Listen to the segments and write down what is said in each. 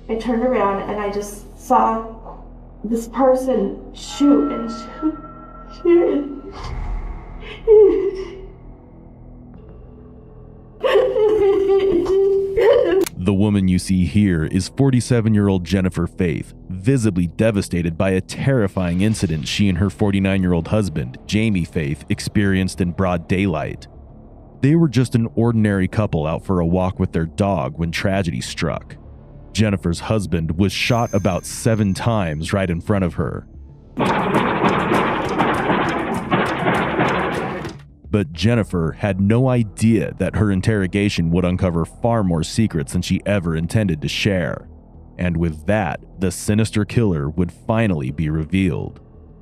I turned around and I just saw this person shoot and shoot. The woman you see here is 47-year-old Jennifer Faith, visibly devastated by a terrifying incident she and her 49-year-old husband, Jamie Faith, experienced in broad daylight. They were just an ordinary couple out for a walk with their dog when tragedy struck. Jennifer's husband was shot about 7 times right in front of her. But Jennifer had no idea that her interrogation would uncover far more secrets than she ever intended to share. And with that, the sinister killer would finally be revealed.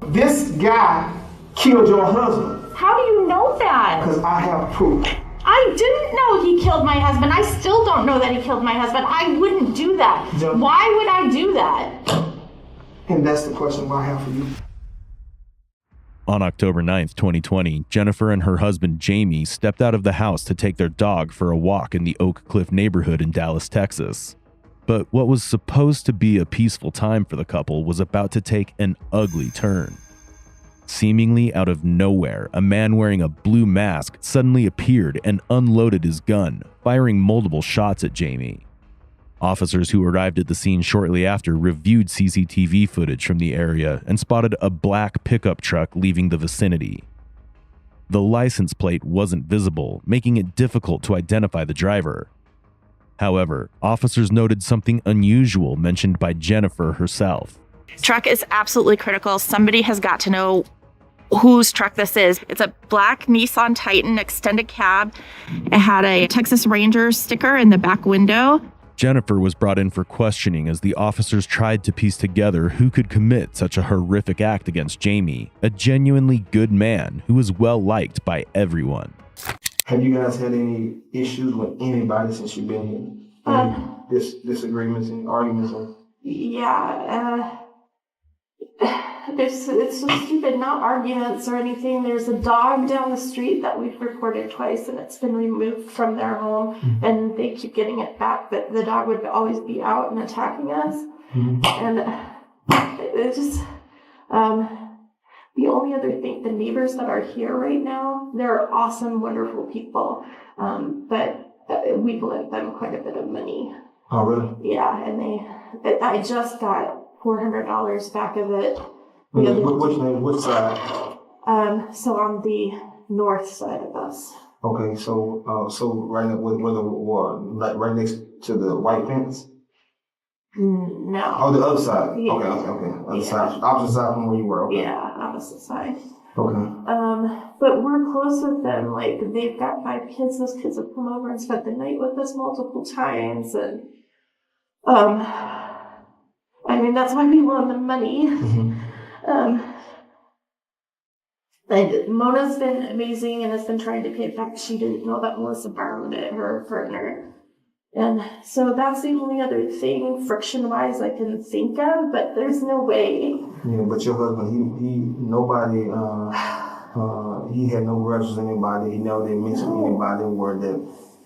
This guy killed your husband. How do you know that? Because I have proof. I didn't know he killed my husband. I still don't know that he killed my husband. I wouldn't do that. Why would I do that? And that's the question I have for you. On October 9th, 2020, Jennifer and her husband Jamie stepped out of the house to take their dog for a walk in the Oak Cliff neighborhood in Dallas, Texas. But what was supposed to be a peaceful time for the couple was about to take an ugly turn. Seemingly out of nowhere, a man wearing a blue mask suddenly appeared and unloaded his gun, firing multiple shots at Jamie. Officers who arrived at the scene shortly after reviewed CCTV footage from the area and spotted a black pickup truck leaving the vicinity. The license plate wasn't visible, making it difficult to identify the driver. However, officers noted something unusual mentioned by Jennifer herself. Truck is absolutely critical. Somebody has got to know whose truck this is. It's a black Nissan Titan extended cab. It had a Texas Ranger sticker in the back window. Jennifer was brought in for questioning as the officers tried to piece together who could commit such a horrific act against Jamie, a genuinely good man who was well liked by everyone. Have you guys had any issues with anybody since you've been here? Any disagreements and arguments? Yeah, it's so stupid, not arguments or anything. There's a dog down the street that we've reported twice and it's been removed from their home and they keep getting it back, but the dog would always be out and attacking us. And it just, the only other thing, the neighbors that are here right now, they're awesome, wonderful people, but we've lent them quite a bit of money. Oh, really? Yeah, and I just got $400 back of it. Which side? So on the north side of us. Okay, so right right next to the white fence? No. Oh, the other side. Yeah. Okay. Other side, opposite side from where you were. Okay. Yeah, opposite side. Okay. But we're close with them. Like they've got 5 kids. Those kids have come over and spent the night with us multiple times, and I mean that's why we loan them money. And Mona's been amazing and has been trying to pay it back. She didn't know that Melissa borrowed it, her partner. And so that's the only other thing, friction-wise, I can think of, but there's no way. Yeah, but your husband, he had no grudges with anybody. He never did mention anybody where that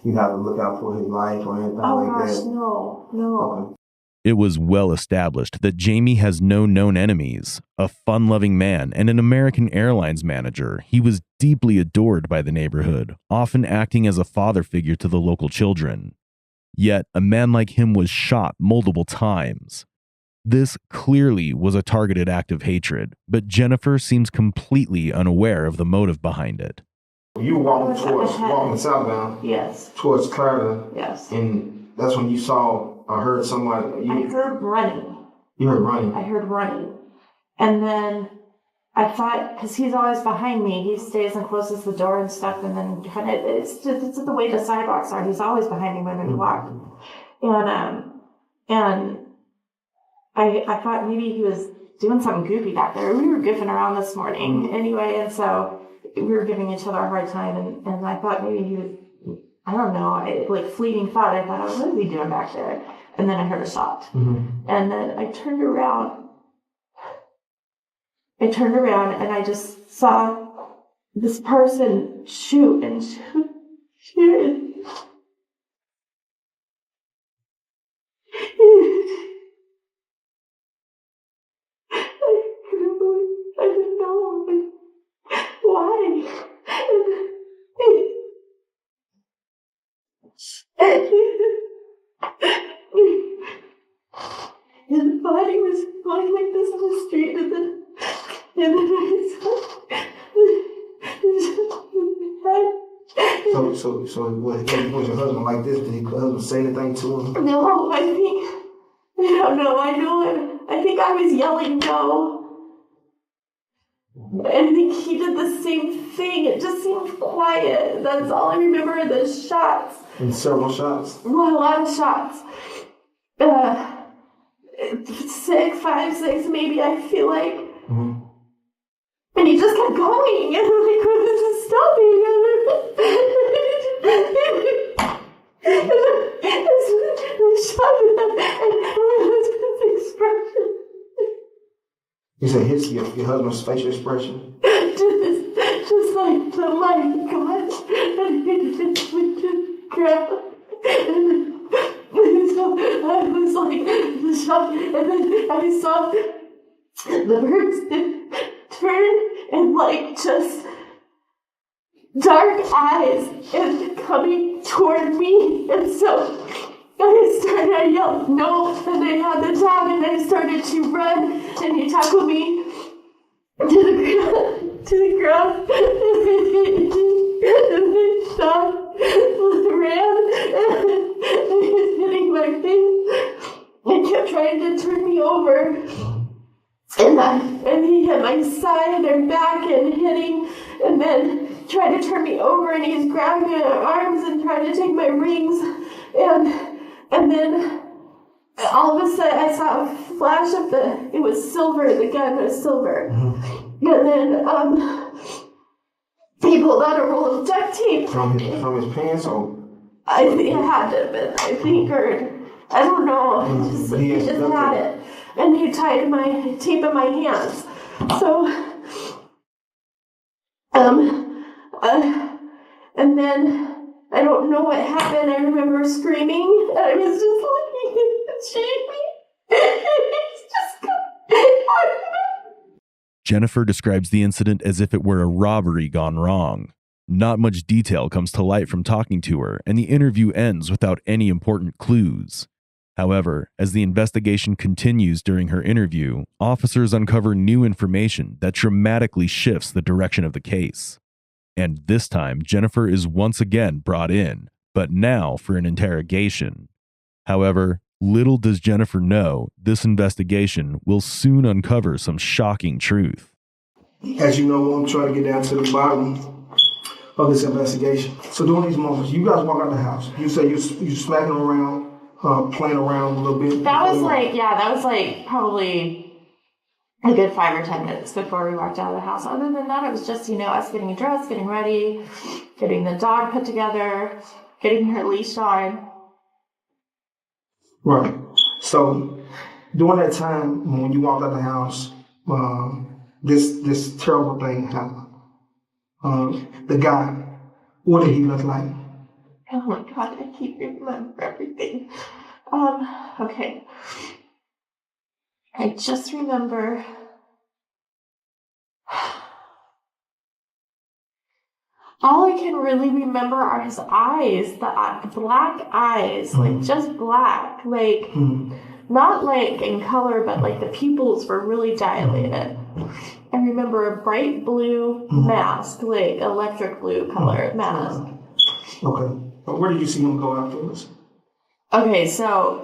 you have to look out for his life or anything like that. No. Okay. It was well established that Jamie has no known enemies. A fun-loving man and an American Airlines manager, he was deeply adored by the neighborhood, often acting as a father figure to the local children. Yet, a man like him was shot multiple times. This clearly was a targeted act of hatred, but Jennifer seems completely unaware of the motive behind it. You were walking southbound. Yes. Towards Clarendon. Yes. And that's when you saw or heard somebody. I heard running. You heard running? I heard running. And then I thought, because he's always behind me, he stays and closes the door and stuff, and then kind of, it's the way the sidewalks are. He's always behind me when we walk. And I thought maybe he was doing something goofy back there. We were goofing around this morning anyway, and so we were giving each other a hard time, and I thought maybe he was, I don't know, like fleeting thought, I thought, what is he doing back there? And then I heard a shot. And then I turned around and I just saw this person shoot and shoot. body was going like this on the street, and then I saw So was your husband like this? Did your husband say anything to him? No, I don't know. I think I was yelling no. I think he did the same thing. It just seemed quiet. That's all I remember are the shots. And several shots? Well, a lot of shots. 5, 6 maybe, I feel like. Mm-hmm. And he just kept going. And I'm like, this is stopping. The shot and his expression. You said your husband's facial expression? Just like, oh my God. And he just grabbed. So I was like, the shot, and then I saw the birds turn and like just dark eyes and coming toward me. And so I yelled no, and they had the dog, and I started to run, and he tackled me to the ground, and they stopped, ran, and he was hitting my face, and kept trying to turn me over, and he hit my side and back and hitting, and then tried to turn me over, and he's grabbing my arms and trying to take my rings, and then all of a sudden I saw a flash of it was silver, the gun was silver. Mm-hmm. And then he pulled out a roll of duct tape. From his pants, or? I think it had to have been, I think, or I don't know. He just had it. And he tied my tape in my hands. So, and then I don't know what happened. I remember screaming, and I was just looking at Jamie. It's just Jennifer describes the incident as if it were a robbery gone wrong. Not much detail comes to light from talking to her, and the interview ends without any important clues. However, as the investigation continues during her interview, officers uncover new information that dramatically shifts the direction of the case. And this time, Jennifer is once again brought in, but now for an interrogation. However, little does Jennifer know, this investigation will soon uncover some shocking truth. As you know, I'm trying to get down to the bottom of this investigation. So during these moments, you guys walk out the house. You say you smacking around, playing around a little bit. That was like probably a good 5 or 10 minutes before we walked out of the house. Other than that, it was just, us getting dressed, getting ready, getting the dog put together, getting her leash on. Right. So during that time when you walked out the house, this terrible thing happened. The guy, what did he look like? Oh my God, I keep remembering everything. Okay. I just remember all I can really remember are his eyes, the black eyes, like just black, like not like in color, but like the pupils were really dilated. I remember a bright blue mask, like electric blue color mask. Okay. But where did you see him go afterwards? Okay, so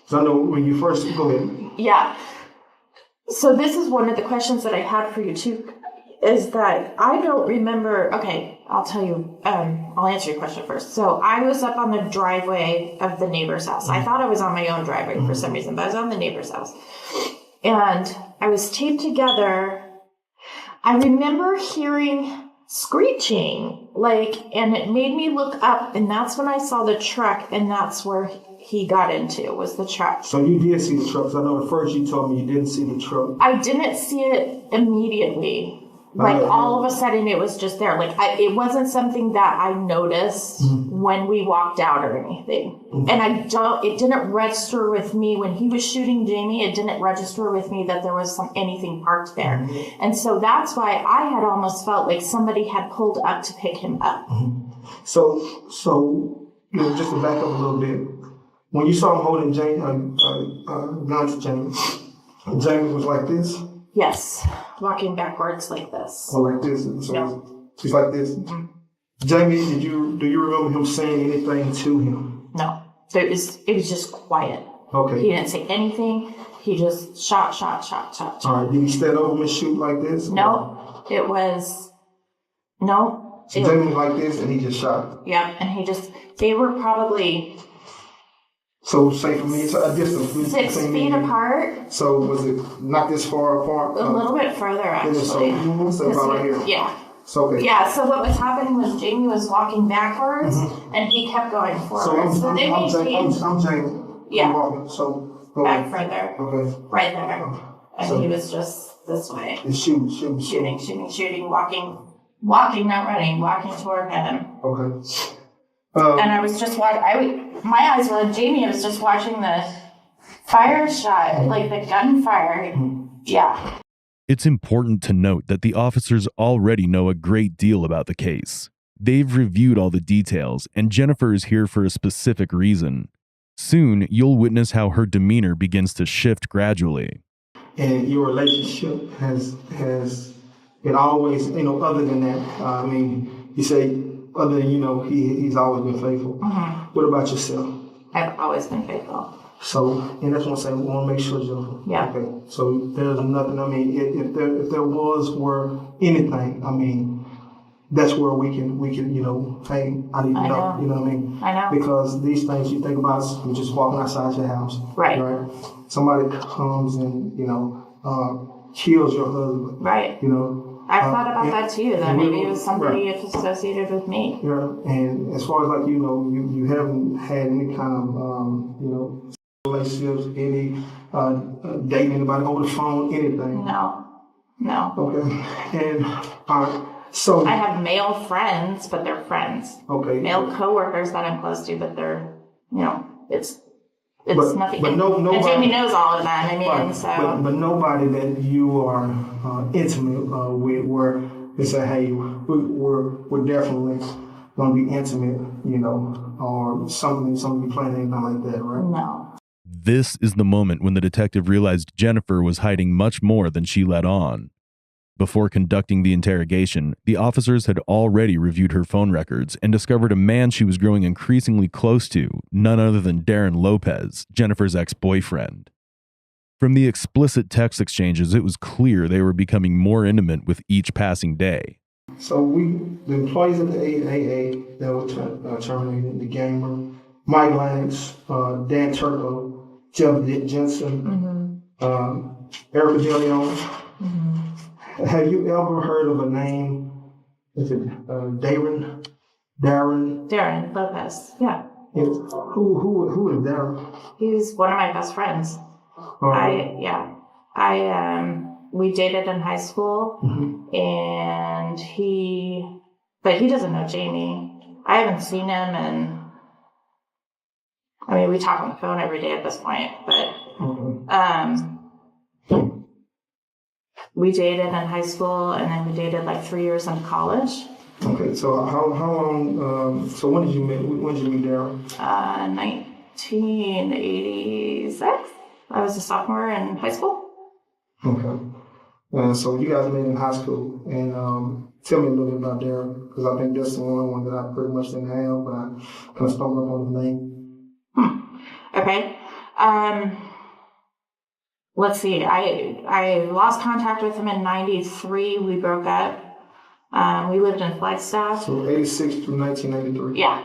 So I know when you first go ahead. Yeah. So this is one of the questions that I had for you too, is that I don't remember. Okay, I'll tell you. I'll answer your question first. So I was up on the driveway of the neighbor's house. I thought I was on my own driveway for some reason, but I was on the neighbor's house, and I was taped together. I remember hearing screeching, and it made me look up, and that's when I saw the truck, and that's where he got into, was the truck. So you did see the truck. I know at first you told me you didn't see the truck. I didn't see it immediately. All of a sudden it was just there. It wasn't something that I noticed when we walked out or anything. And it didn't register with me when he was shooting Jamie. It didn't register with me that there was anything parked there. And so that's why I had almost felt like somebody had pulled up to pick him up. So just to back up a little bit, when you saw him holding Jamie, gun to Jamie, Jamie was like this? Yes, walking backwards like this. Or like this? So No. he's like this? Mm-hmm. Jamie, do you remember him saying anything to him? No. It was just quiet. Okay. He didn't say anything. He just shot. All right. Did he stand over him and shoot like this? No. It was, no. So Jamie was like this and he just shot. Yeah, and they were probably so say for me, it's a distance. 6 feet apart. So was it not this far apart? A little bit further, actually. So about right here. Yeah. So okay. Yeah, so what was happening was Jamie was walking backwards and he kept going forward. So I'm Jamie. Yeah. I'm walking. So back further. Okay. Right there. And he was just this way. Shooting, walking, not running, walking toward him. Okay. And I was just watching, my eyes were on Jamie. I was just watching the fire shot, like the gunfire. Yeah. It's important to note that the officers already know a great deal about the case. They've reviewed all the details, and Jennifer is here for a specific reason. Soon, you'll witness how her demeanor begins to shift gradually. And your relationship has been always, other than that, I mean, you say, other than, he's always been faithful. Mm-hmm. What about yourself? I've always been faithful. So, and that's what I'm saying, we want to make sure, Jennifer. Yeah. Okay. So there's nothing, I mean, if there were anything, I mean, that's where we can, hey, I need to know, you know what I mean? I know. Because these things you think about, you're just walking outside your house. Right. Somebody comes and, kills your husband. Right. I've thought about that too, that maybe it was somebody associated with me. Yeah, and as far as you haven't had any kind of, relationships, any dating anybody over the phone, anything? No. Okay, and so I have male friends, but they're friends. Okay. Male coworkers that I'm close to, but they're, it's nothing. But nobody, and Jamie knows all of them. I mean, right. so. But nobody that you are intimate with, where they say, hey, we're definitely going to be intimate, or something planning anything like that, right? No. This is the moment when the detective realized Jennifer was hiding much more than she let on. Before conducting the interrogation, the officers had already reviewed her phone records and discovered a man she was growing increasingly close to, none other than Darren Lopez, Jennifer's ex-boyfriend. From the explicit text exchanges, it was clear they were becoming more intimate with each passing day. So the employees of the AAA that were terminated, the gamer, Mike Lennox, Dan Turco, Jeff Jensen, Erica DeLeon. Have you ever heard of a name? Is it Darren? Darren Lopez. Yeah. Who is Darren? He's one of my best friends. We dated in high school, and but he doesn't know Jamie. I haven't seen him, and I mean, we talk on the phone every day at this point, but we dated in high school, and then we dated like 3 years in college. Okay, so how long? So when did you meet? When did you meet Darren? 1986. I was a sophomore in high school. Okay. So you guys met in high school, and tell me a little bit about Darren, because I think that's the only one that I pretty much didn't have, but I kind of stumbled on his name. Okay. Let's see. I lost contact with him in 93. We broke up. We lived in Flagstaff. So 86 through 1993. Yeah.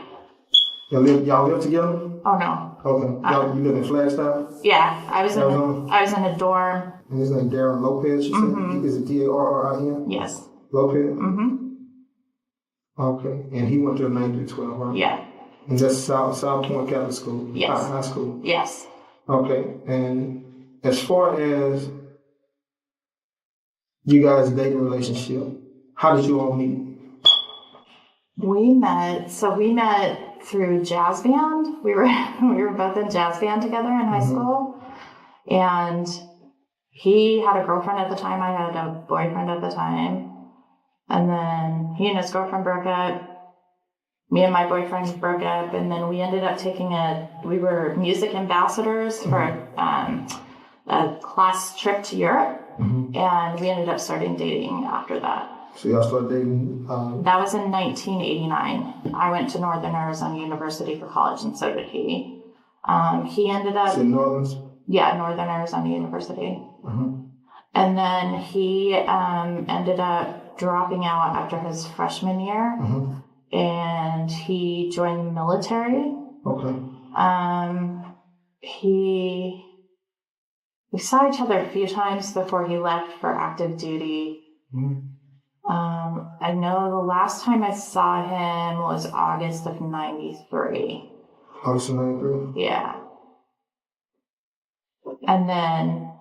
Y'all lived together? Oh no. Okay. You live in Flagstaff? Yeah. I was in a dorm. And his name Darren Lopez, you said? Is it Darrin? Yes. Lopez? Okay. And he went to 9312, right? Yeah. And that's South Point Catholic School? Yes. High school? Yes. Okay. And as far as you guys' dating relationship, how did you all meet? We met through jazz band. We were both in jazz band together in high school. And he had a girlfriend at the time. I had a boyfriend at the time. And then he and his girlfriend broke up. me and my boyfriend broke up, and then we ended up we were music ambassadors for a class trip to Europe, and we ended up starting dating after that. So y'all started dating? That was in 1989. I went to Northern Arizona University for college, and so did he. He ended up... in Northern? Yeah, Northern Arizona University. And then he ended up dropping out after his freshman year, and he joined the military. Okay. We saw each other a few times before he left for active duty. I know the last time I saw him was August of 93. August of 93? Yeah. And then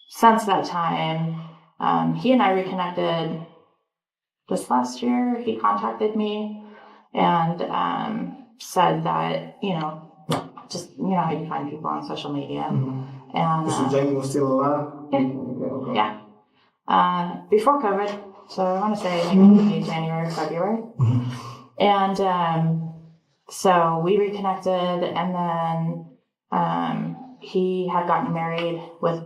since that time, he and I reconnected this last year. He contacted me and said that, just, how you find people on social media. And So Jamie was still alive? Yeah. Okay. Yeah. Before COVID, so I want to say maybe January, February. And so we reconnected, and then he had gotten married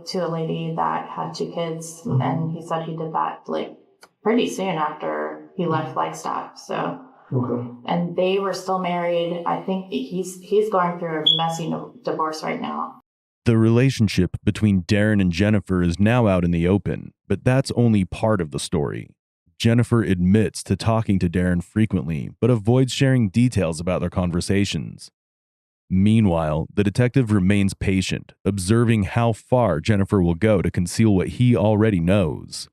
to a lady that had 2 kids, and he said he did that pretty soon after he left Flagstaff. So, and they were still married. I think he's going through a messy divorce right now. The relationship between Darren and Jennifer is now out in the open, but that's only part of the story. Jennifer admits to talking to Darren frequently, but avoids sharing details about their conversations. Meanwhile, the detective remains patient, observing how far Jennifer will go to conceal what he already knows.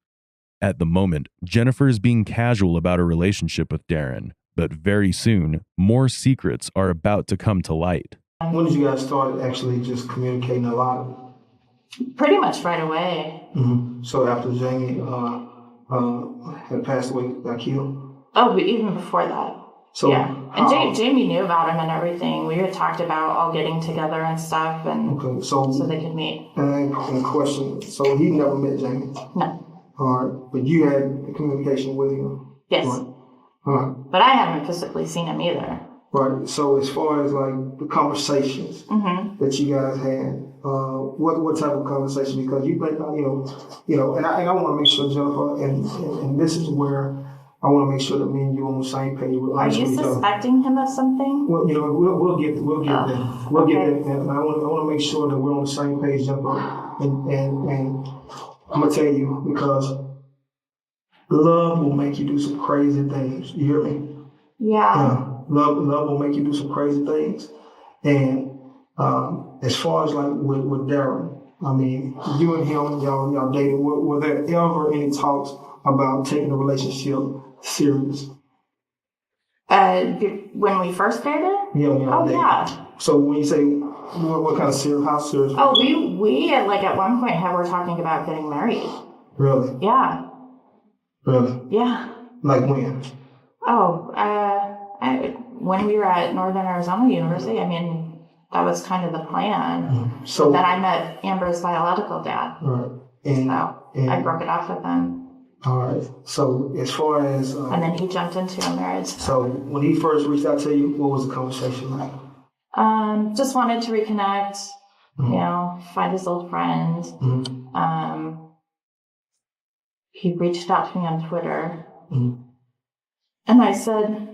At the moment, Jennifer is being casual about her relationship with Darren, but very soon, more secrets are about to come to light. When did you guys start actually just communicating a lot? Pretty much right away. So after Jamie had passed away, got killed? Oh, but even before that. So yeah. And Jamie knew about him and everything. We had talked about all getting together and stuff, and so they could meet. And question, so he never met Jamie? No. All right, but you had communication with him? Yes. All right. But I haven't physically seen him either. Right. So as far as the conversations that you guys had, what type of conversation? Because you think, and I want to make sure, Jennifer, and this is where I want to make sure that me and you are on the same page. Are you suspecting him of something? Well, we'll get there. We'll get there. And I want to make sure that we're on the same page, Jennifer. And I'm gonna tell you, because love will make you do some crazy things. You hear me? Yeah. Love will make you do some crazy things. And as far as with Darren, I mean, you and him, y'all dated. Were there ever any talks about taking the relationship serious? When we first dated? Yeah. Yeah. So when you say what kind of serious? How serious? Oh, we at one point were talking about getting married. Really? Yeah. Really? Yeah. Like when? Oh, when we were at Northern Arizona University. I mean, that was kind of the plan. So then I met Amber's biological dad. Right. And I broke it off with him. All right. So as far as and then he jumped into a marriage. So when he first reached out to you, what was the conversation like? Just wanted to reconnect. Find his old friend. He reached out to me on Twitter, and I said,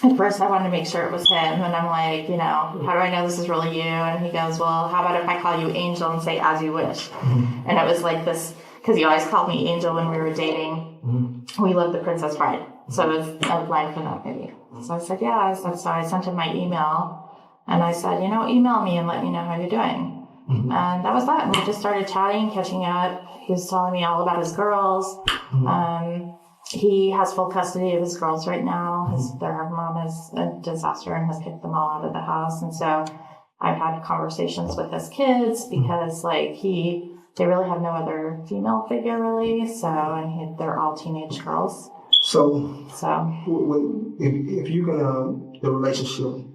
at first I wanted to make sure it was him, and I'm like, how do I know this is really you? And he goes, well, how about if I call you Angel and say as you wish? And it was like this, because he always called me Angel when we were dating. We lived the Princess Bride, so it was a line for that maybe. So I said, yeah. So I sent him my email, and I said, email me and let me know how you're doing. And that was that. And we just started chatting, catching up. He was telling me all about his girls. He has full custody of his girls right now. Their mom is a disaster and has kicked them all out of the house. And so I've had conversations with his kids because they really have no other female figure really. So, and they're all teenage girls. So if you can, the relationship,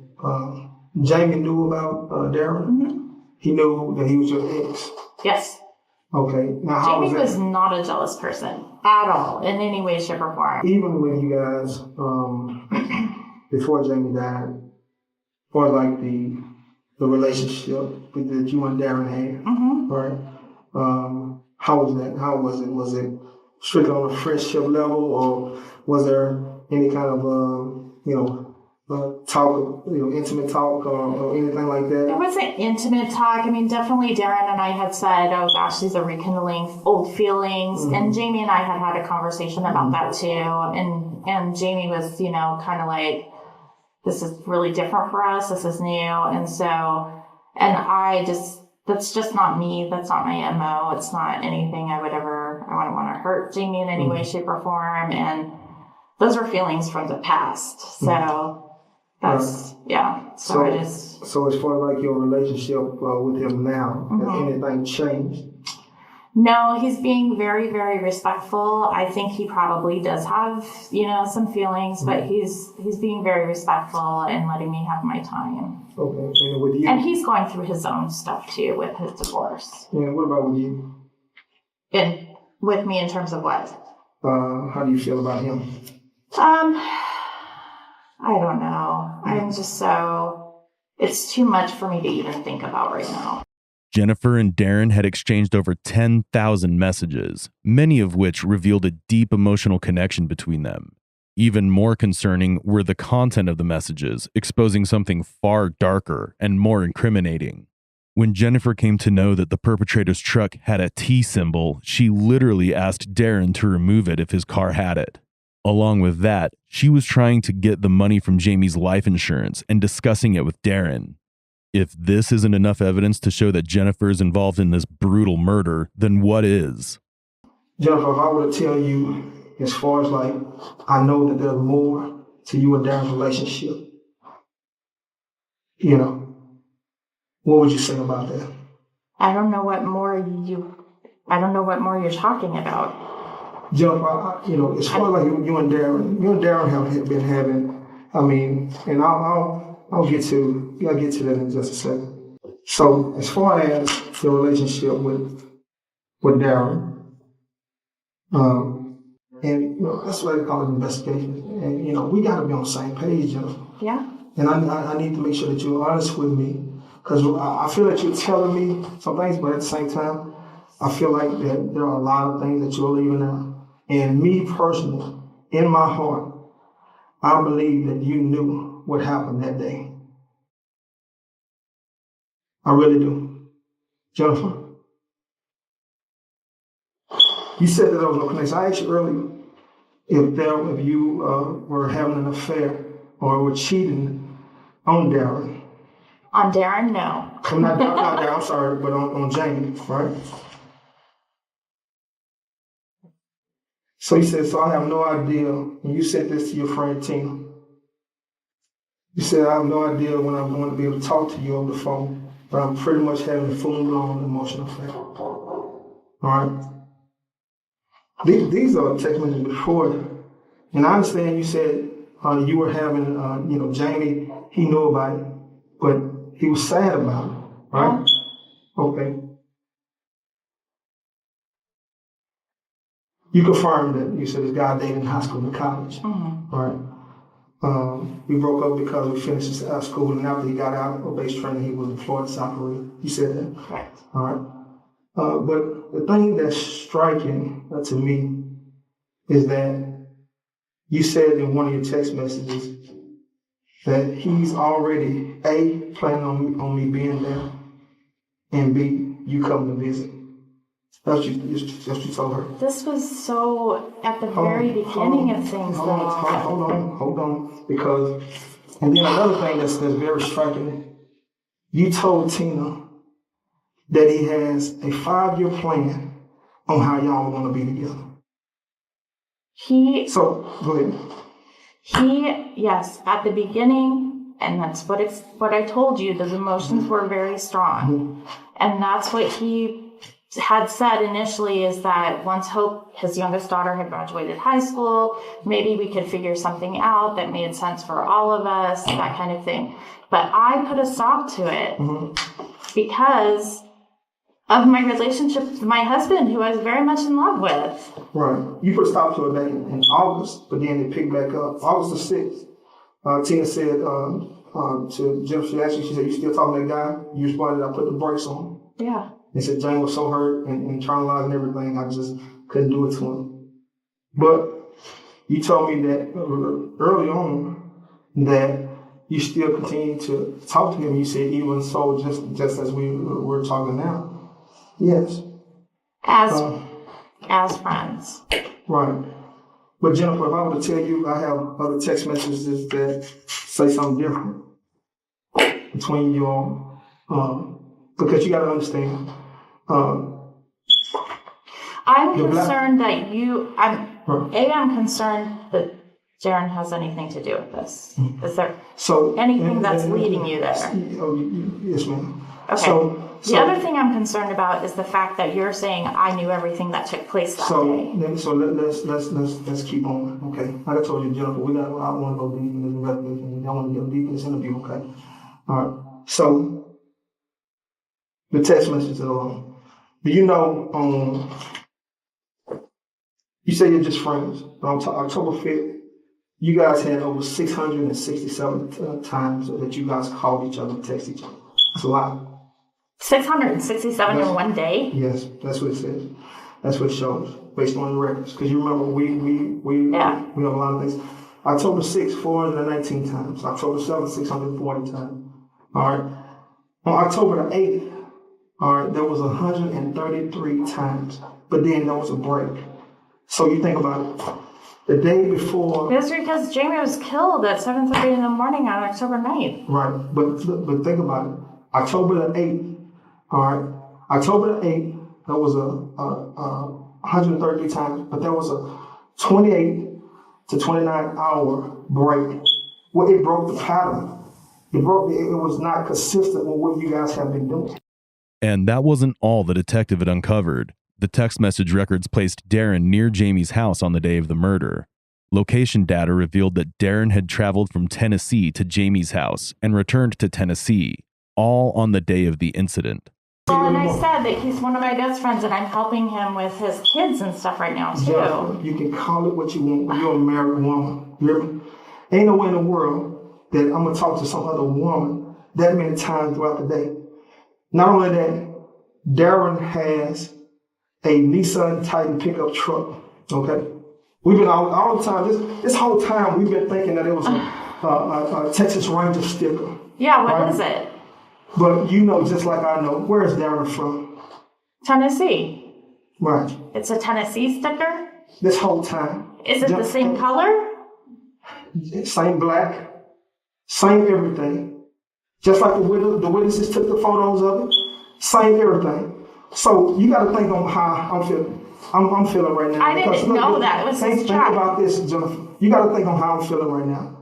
Jamie knew about Darren. He knew that he was your ex. Yes. Okay. Now, how Jamie was was that? not a jealous person at all in any way, shape, or form. Even when you guys, before Jamie died, or like the relationship that you and Darren had, Mm-hmm. right? How was that? How was it? Was it strictly on a friendship level, or was there any kind of, talk, intimate talk, or anything like It that? wasn't intimate talk. I mean, definitely Darren and I had said, oh gosh, these are rekindling old feelings. Mm-hmm. And Jamie and I had had a conversation about that too. And Jamie was, kind of like, this is really different for us. This is new. And so, that's just not me. That's not my MO. It's not anything I wouldn't want to hurt Jamie in any way, shape, or form. And those are feelings from the past. So that's, yeah. So I just. So as far as like your relationship with him now, has anything changed? No, he's being very, very respectful. I think he probably does have, some feelings, but he's being very respectful and letting me have my time. Okay, and with you? And he's going through his own stuff too with his divorce. Yeah, what about with you? And with me in terms of what? How do you feel about him? I don't know. I'm just it's too much for me to even think about right now. Jennifer and Darren had exchanged over 10,000 messages, many of which revealed a deep emotional connection between them. Even more concerning were the content of the messages, exposing something far darker and more incriminating. When Jennifer came to know that the perpetrator's truck had a T symbol, she literally asked Darren to remove it if his car had it. Along with that, she was trying to get the money from Jamie's life insurance and discussing it with Darren. If this isn't enough evidence to show that Jennifer is involved in this brutal murder, then what is? Jennifer, if I were to tell you, as far as like, I know that there's more to you and Darren's relationship, what would you say about that? I don't know what more you're talking about. Jennifer, as far as like you and Darren have been having, and I'll get to that in just a second. So as far as the relationship with Darren, that's what I call an investigation. And we got to be on the same page, Jennifer. Yeah. And I need to make sure that you're honest with me, because I feel that you're telling me some things, but at the same time, I feel like that there are a lot of things that you're leaving out. And me personally, in my heart, I believe that you knew what happened that day. I really do. Jennifer, you said that there was no connection. I asked you earlier if you were having an affair or were cheating on Darren. On Darren, no. Not Darren, I'm sorry, but on Jamie, right? So you said, so I have no idea, and you said this to your friend Tina. You said, I have no idea when I'm going to be able to talk to you over the phone, but I'm pretty much having a full-blown emotional affair. All right? These are text messages before, and I understand you said you were having, Jamie, he knew about it, but he was sad about it, right? Yeah. Okay. You confirmed that you said this guy dated in high school and college, right? We broke up because we finished school, and after he got out of base training, he was employed in South Korea. You said that? Correct. All right. But the thing that's striking to me is that you said in one of your text messages that he's already, A, planning on me being there, and B, you coming to visit. That's what you told her. This was so at the very beginning of things, Hold on. Because, and then another thing that's very striking, you told Tina that he has a 5-year plan on how y'all are going to be together. So, go ahead. Yes, at the beginning, and that's what I told you, those emotions were very strong. And that's what he had said initially, is that once Hope, his youngest daughter, had graduated high school, maybe we could figure something out that made sense for all of us, that kind of thing. But I put a stop to it because of my relationship with my husband, who I was very much in love with. Right. You put a stop to it back in August, but then it picked back up. August the 6th, Tina said to Jim, she asked you, she said, you still talking to that guy? You responded, I put the brakes on. Yeah. And said, Jane was so hurt and internalized and everything, I just couldn't do it to him. But you told me that early on that you still continue to talk to him. You said, even so, just as we're talking now. Yes. As friends. Right. But Jennifer, if I were to tell you I have other text messages that say something different between you all, because you got to understand. I'm concerned that I'm concerned that Darren has anything to do with this. Is there anything that's leading you there? Yes, ma'am. Okay. So the other thing I'm concerned about is the fact that you're saying I knew everything that took place that day. So let's keep on. Okay. Like I told you, Jennifer, I want to go deep in this investigation. I want to get deep in this interview. Okay. All right. So the text messages alone. Do you know? You say you're just friends. But on October 5th, you guys had over 667 times that you guys called each other and text each other. That's a lot. 667 in one day? Yes, that's what it says. That's what it shows, based on the records. Because you remember, we have a lot of things. October 6th, 419 times. October 7th, 640 times. All right. On October the 8th, all right, there was 133 times. But then there was a break. So you think about it. The day before. It was because Jamie was killed at 7:30 in the morning on October 9th. Right. But think about it. October the 8th. All right. October the 8th, there was a 133 times, but there was a 28 to 29 hour break. Well, it broke the pattern. It was not consistent with what you guys have been doing. And that wasn't all the detective had uncovered. The text message records placed Darren near Jamie's house on the day of the murder. Location data revealed that Darren had traveled from Tennessee to Jamie's house and returned to Tennessee, all on the day of the incident. Well, and I said that he's one of my best friends and I'm helping him with his kids and stuff right now, too. Yeah, you can call it what you want. You're a married woman. You hear me? Ain't no way in the world that I'm going to talk to some other woman that many times throughout the day. Not only that, Darren has a Nissan Titan pickup truck, okay? We've been all the time, this whole time, we've been thinking that it was a Texas Ranger sticker. Yeah, what is it? But you know, just like I know, where is Darren from? Tennessee. Right. It's a Tennessee sticker? This whole time. Is it the same color? Same black, same everything. Just like the witnesses took the photos of it, same everything. So you got to think on how I'm feeling. I'm feeling right now. I didn't know that. It was think about this, Jennifer. You got to think on how I'm feeling right now.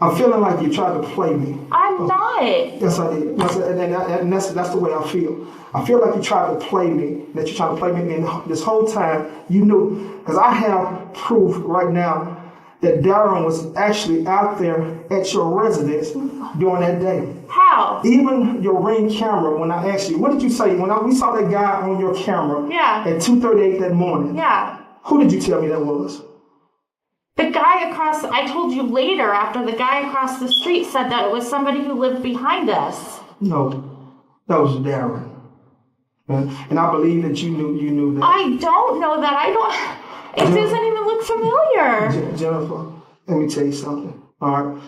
I'm feeling like you tried to play me. I'm not. Yes, I did. And that's the way I feel. I feel like you tried to play me, that you're trying to play me. And this whole time, you knew, because I have proof right now that Darren was actually out there at your residence during that day. How? Even your Ring camera, when I asked you, what did you say? When we saw that guy on your camera at 2:38 that morning. Yeah. Who did you tell me that was? The guy across, I told you later after the guy across the street said that it was somebody who lived behind us. No, that was Darren. And I believe that you knew that. I don't know that. It doesn't even look familiar. Jennifer, let me tell you something. All right.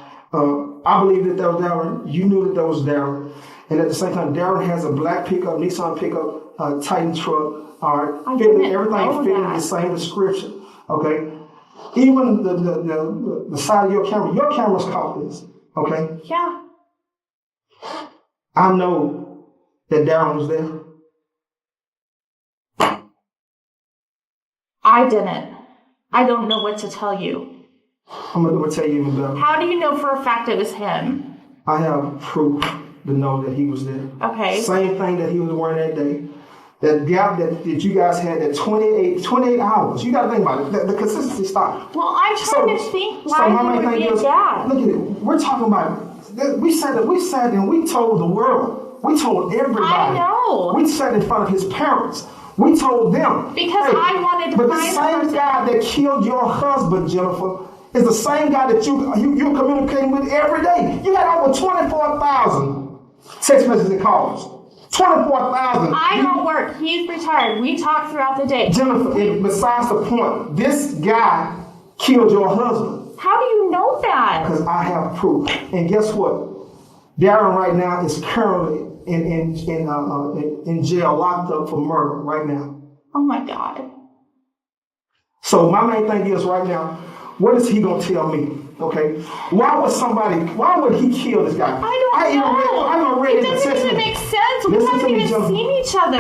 I believe that was Darren. You knew that was Darren. And at the same time, Darren has a black pickup, Nissan pickup, Titan truck. All right. Everything fitting the same description. Okay. Even the side of your camera's caught this. Okay. Yeah. I know that Darren was there. I didn't. I don't know what to tell you. I'm going to tell you even better. How do you know for a fact it was him? I have proof to know that he was there. Okay. Same thing that he was wearing that day. That gap that you guys had, that 28 hours. You got to think about it. The consistency stopped. Well, I'm trying to think why there would be a gap. Look at it. We're talking about, we said and we told the world We told everybody. I know. We sat in front of his parents. We told them. Because hey, I wanted to but the find the same person. guy that killed your husband, Jennifer, is the same guy that you're communicating with every day. You had over 24,000 text messages and calls. 24,000. I don't work. He's retired. We talk throughout the day. Jennifer, besides the point, this guy killed your husband. How do you know that? Because I have proof. And guess what? Darren right now is currently in jail, locked up for murder right now. Oh my God. So my main thing is right now, what is he gonna tell me? Okay, why would he kill this guy? I don't know. It It doesn't even make sense. We Listen haven't to me, even Jennifer. seen each other.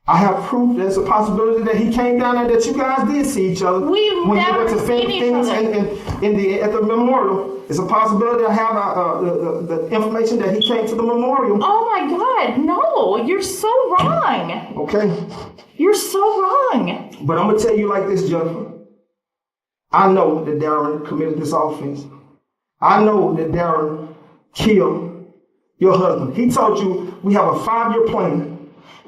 I have proof there's a possibility that he came down there that you guys did see each other. We've when never you went to seen each other. at the memorial. It's a possibility I have the information that he came to the memorial. Oh my God, no, you're so wrong. Okay. You're so wrong. But I'm gonna tell you like this, Jennifer. I know that Darren committed this offense. I know that Darren killed your husband. He told you we have a 5-year plan.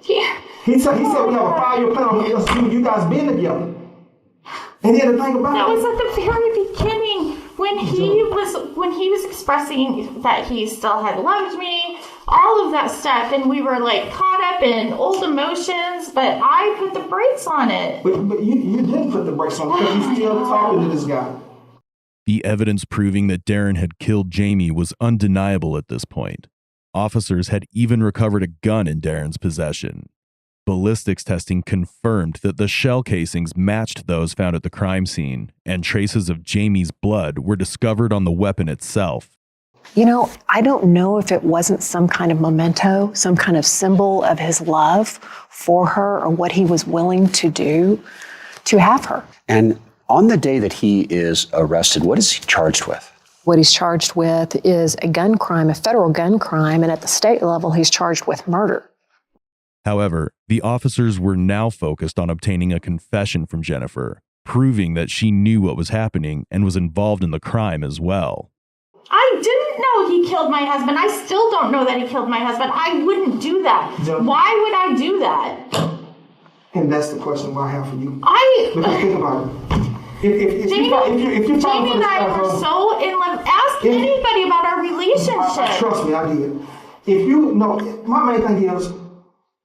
Yeah. He said we have a 5-year plan on you guys being together. And then the thing about That it, was at the very beginning when he was expressing that he still had loved me, all of that stuff, and we were like caught up in old emotions, but I put the brakes on it. But you didn't put the brakes on because you're still talking to this guy. The evidence proving that Darren had killed Jamie was undeniable at this point. Officers had even recovered a gun in Darren's possession. Ballistics testing confirmed that the shell casings matched those found at the crime scene, and traces of Jamie's blood were discovered on the weapon itself. You know, I don't know if it wasn't some kind of memento, some kind of symbol of his love for her or what he was willing to do to have her. And on the day that he is arrested, what is he charged with? What he's charged with is a gun crime, a federal gun crime, and at the state level, he's charged with murder. However, the officers were now focused on obtaining a confession from Jennifer, proving that she knew what was happening and was involved in the crime as well. I didn't know he killed my husband. I still don't know that he killed my husband. I wouldn't do that. Jennifer. Why would I do that? And that's the question I have for you. Because think about it. If Jamie and I were so in love. Ask anybody about our relationship. Trust me, I did. If you know, my main thing is,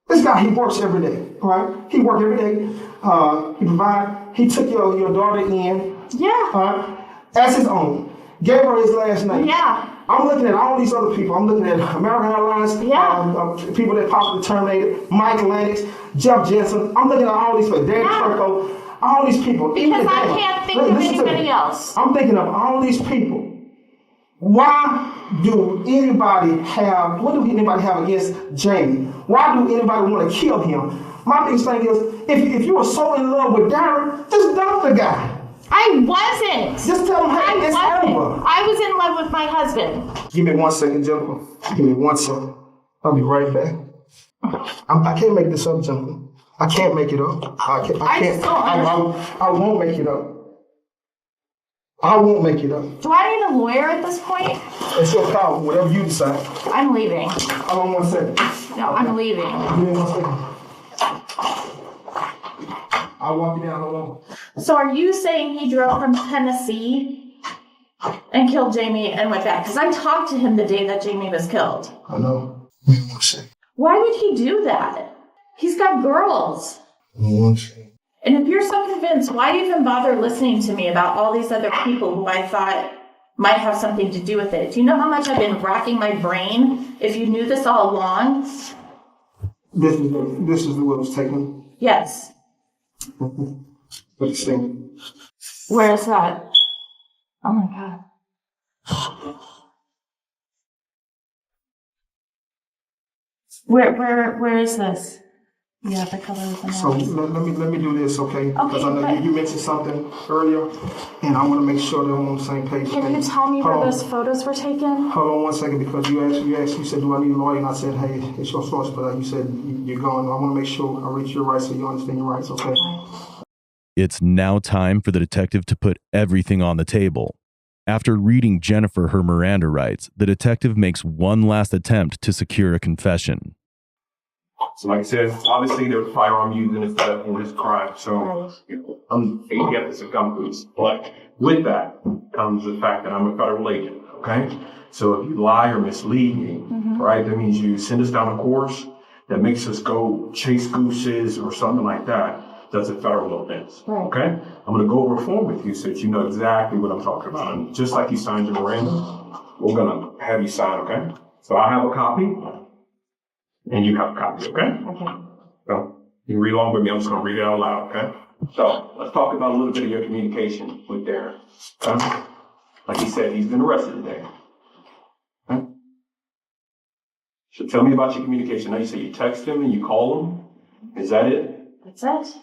this guy, he works every day, right? He worked every day. He provided. He took your daughter in. Yeah. As his own. Gave her his last name. Yeah. I'm looking at all these other people. I'm looking at American Airlines, people that possibly terminated, Mike Lennox, Jeff Jensen. I'm looking at all these people, Dan Turco, all these people. Because I can't think of anybody else. I'm thinking of all these people. What do anybody have against Jamie? Why do anybody want to kill him? My biggest thing is, if you were so in love with Darren, just dump the guy. I wasn't. Just tell him, hey, it's over. I was in love with my husband. Give me 1 second, Jennifer. Give me 1 second. I'll be right back. I can't make this up, Jennifer. I can't make it up. I can't. I won't make it up. I won't make it up. Do I need a lawyer at this point? It's your call, whatever you decide. I'm leaving. Hold on 1 second. No, I'm leaving. Give me 1 second. I'll walk you down, hold on. So are you saying he drove from Tennessee and killed Jamie and went back? Because I talked to him the day that Jamie was killed. I know. Give me 1 second. Why would he do that? He's got girls. Give me 1 second. And if you're so convinced, why even bother listening to me about all these other people who I thought might have something to do with it? Do you know how much I've been racking my brain if you knew this all along? This is the way it was taken. Yes. But it's thing. Where is that? Oh my God. Where is this? Yeah, the color of the So let me do this, okay? Because I know you mentioned something earlier, and I want to make sure that I'm on the same page. Can you tell me where those photos were taken? Hold on 1 second, because you said, do I need a lawyer? And I said, hey, it's your source, but you said you're gone. I want to make sure I reach your rights so you understand your rights, okay? It's now time for the detective to put everything on the table. After reading Jennifer her Miranda rights, the detective makes one last attempt to secure a confession. So like I said, obviously there was a firearm used in this crime, so I'm ATF is a companies. But with that comes the fact that I'm a federal agent, okay? So if you lie or mislead me, right, that means you send us down a course that makes us go chase gooses or something like that. That's a federal offense, okay? I'm gonna go over a form with you so that you know exactly what I'm talking about. And just like you signed your Miranda, we're gonna have you sign, okay? So I have a copy. And you have a copy, okay? So you can read along with me. I'm just going to read it out loud, okay? So let's talk about a little bit of your communication with Darren. Okay? Like he said, he's been arrested today. Okay? So tell me about your communication. Now you say you text him and you call him. Is that it? That's it.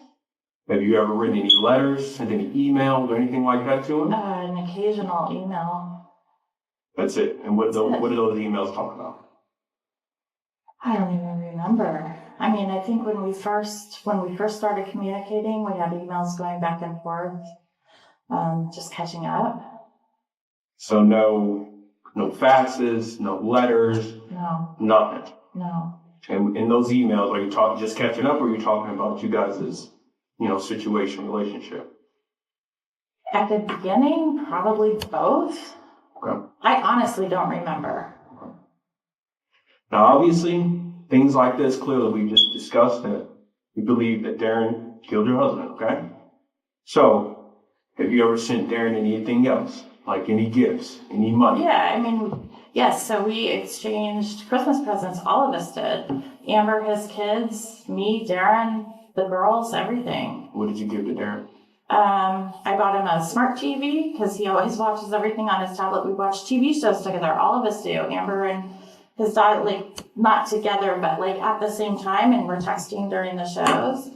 Have you ever written any letters, sent any emails or anything like that to him? An occasional email. That's it. And what do those emails talk about? I don't even remember. I mean, I think when we first started communicating, we had emails going back and forth, just catching up. So no faxes, no letters, No, nothing. no. And in those emails, are you talking just catching up, or are you talking about you guys' situation, relationship? At the beginning, probably both. Okay. I honestly don't remember. Now, obviously, things like this, clearly, we just discussed that we believe that Darren killed your husband, okay? So, have you ever sent Darren anything else? Like any gifts, any money? Yeah, I mean, yes, so we exchanged Christmas presents, all of us did. Amber, his kids, me, Darren, the girls, everything. What did you give to Darren? I bought him a smart TV because he always watches everything on his tablet. We watch TV shows together, all of us do. Amber and his daughter, like, not together, but like at the same time, and we're texting during the shows.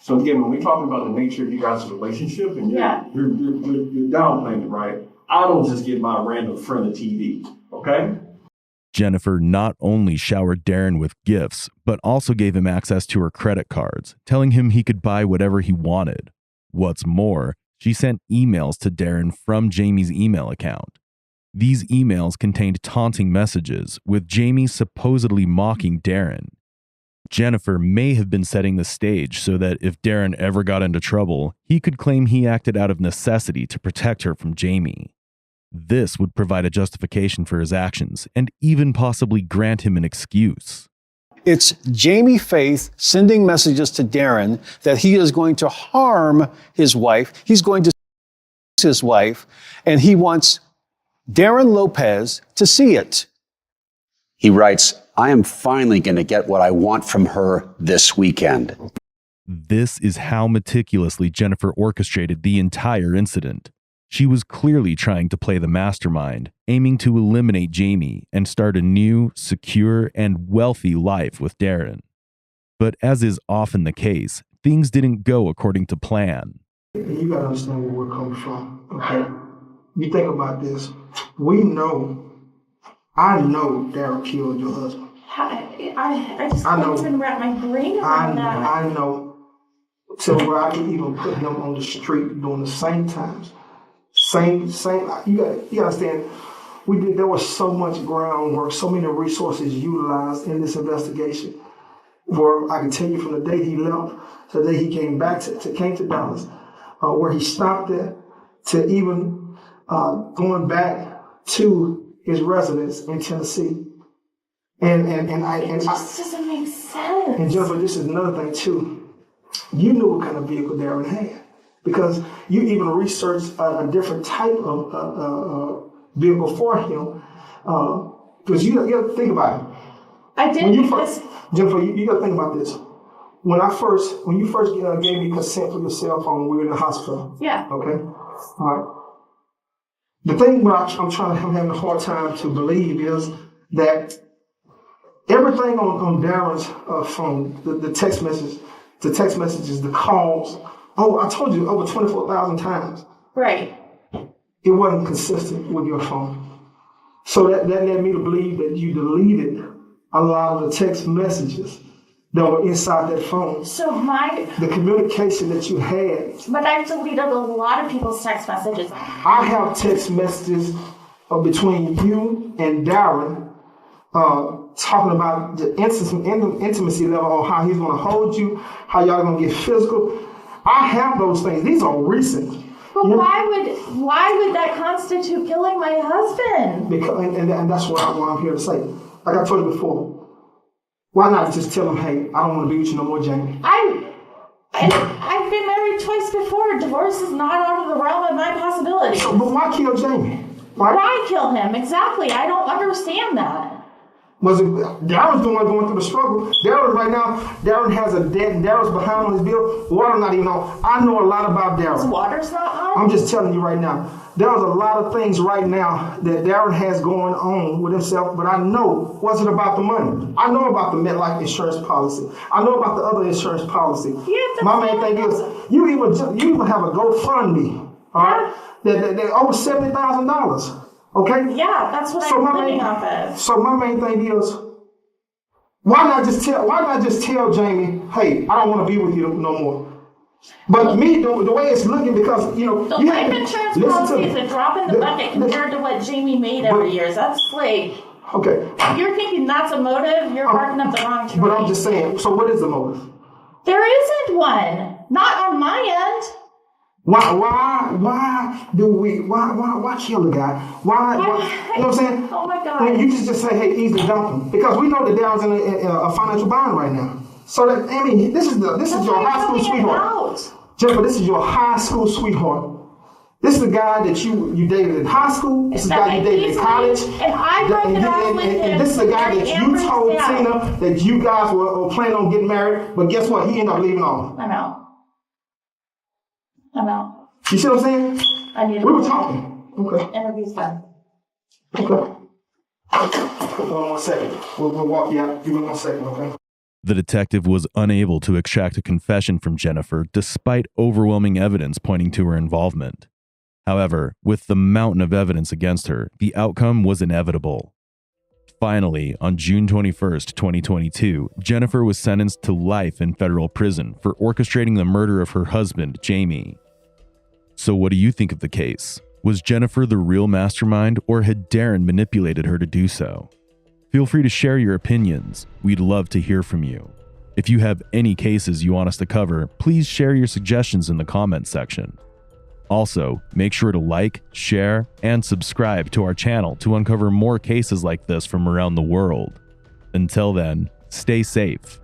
So again, when we're talking about the nature of you guys' relationship, and you're downplaying it, right? I don't just give my random friend a TV, okay? Jennifer not only showered Darren with gifts, but also gave him access to her credit cards, telling him he could buy whatever he wanted. What's more, she sent emails to Darren from Jamie's email account. These emails contained taunting messages, with Jamie supposedly mocking Darren. Jennifer may have been setting the stage so that if Darren ever got into trouble, he could claim he acted out of necessity to protect her from Jamie. This would provide a justification for his actions and even possibly grant him an excuse. It's Jamie Faith sending messages to Darren that he is going to harm his wife. He's going to his wife, and he wants Darren Lopez to see it. He writes, I am finally going to get what I want from her this weekend. This is how meticulously Jennifer orchestrated the entire incident. She was clearly trying to play the mastermind, aiming to eliminate Jamie and start a new, secure, and wealthy life with Darren. But as is often the case, things didn't go according to plan. You gotta understand where we're coming from, okay? You think about this. I know Darren killed your husband. I just I know. can't even wrap my brain around that. I know. So where I can even put him on the street during the same times. Same. You gotta understand. There was so much groundwork, so many resources utilized in this investigation. Where I can tell you from the day he left to the day he came back came to Dallas, where he stopped at, to even going back to his residence in Tennessee. It just doesn't make sense. And Jennifer, this is another thing too. You knew what kind of vehicle Darren had because you even researched a different type of vehicle for him. Because you got to think about it. I did because Jennifer, you got to think about this. When you first gave me consent for your cell phone, we were in the hospital. yeah. Okay. All right. The thing I'm having a hard time to believe is that everything on Darren's phone, the text messages, the calls. Oh, I told you over 24,000 times. Right. It wasn't consistent with your phone. So that led me to believe that you deleted a lot of the text messages that were inside that phone. So The communication that you had. but I've deleted a lot of people's text messages. I have text messages between you and Darren talking about the intimacy level on how he's going to hold you, how y'all going to get physical. I have those things. These are recent. But why would that constitute killing my husband? Because, and that's what I'm here to say. Like I told you before, why not just tell him, hey, I don't want to be with you no more, Jamie? I've been married twice before. Divorce is not out of the realm of my possibility. But why kill Jamie? Why kill him? Exactly. I don't understand that. Was it Darren's the one going through the struggle? Darren right now, Darren has a debt and Darren's behind on his bill. Water not even on. I know a lot about His Darren. water's not on? I'm just telling you right now. There's a lot of things right now that Darren has going on with himself, but I know it wasn't about the money. I know about the MetLife insurance policy. I know about the other insurance policy. My main thing is you even have a GoFundMe, all right? That over $70,000. Okay? Yeah, that's what I'm living off of. So my main thing is, why not just tell Jamie, hey, I don't want to be with you no more. But me, the way it's looking, because The life insurance policy is a drop in the bucket compared to what Jamie made every year. That's like, okay. if you're thinking that's a motive, you're barking up the wrong tree. But I'm just saying, so what is the motive? There isn't one. Not on my end. Why kill the guy? Why, you know what I'm saying? Oh my God. When you just say, hey, easily dump him. Because we know that Darren's in a financial bind right now. So that, I mean, this is your high school sweetheart. Jennifer, this is your high school sweetheart. This is the guy that you dated in high school. This is the guy you dated in college. And I broke it off with him. And this is the guy that you told Tina that you guys were planning on getting married. But guess what? He ended up leaving off. I'm out. You see what I'm saying? I need to We were talking. Okay. Interview's done. Okay. Hold on 1 second. We'll walk you out. Give me 1 second, okay? The detective was unable to extract a confession from Jennifer despite overwhelming evidence pointing to her involvement. However, with the mountain of evidence against her, the outcome was inevitable. Finally, on June 21st, 2022, Jennifer was sentenced to life in federal prison for orchestrating the murder of her husband, Jamie. So what do you think of the case? Was Jennifer the real mastermind, or had Darren manipulated her to do so? Feel free to share your opinions. We'd love to hear from you. If you have any cases you want us to cover, please share your suggestions in the comments section. Also, make sure to like, share, and subscribe to our channel to uncover more cases like this from around the world. Until then, stay safe.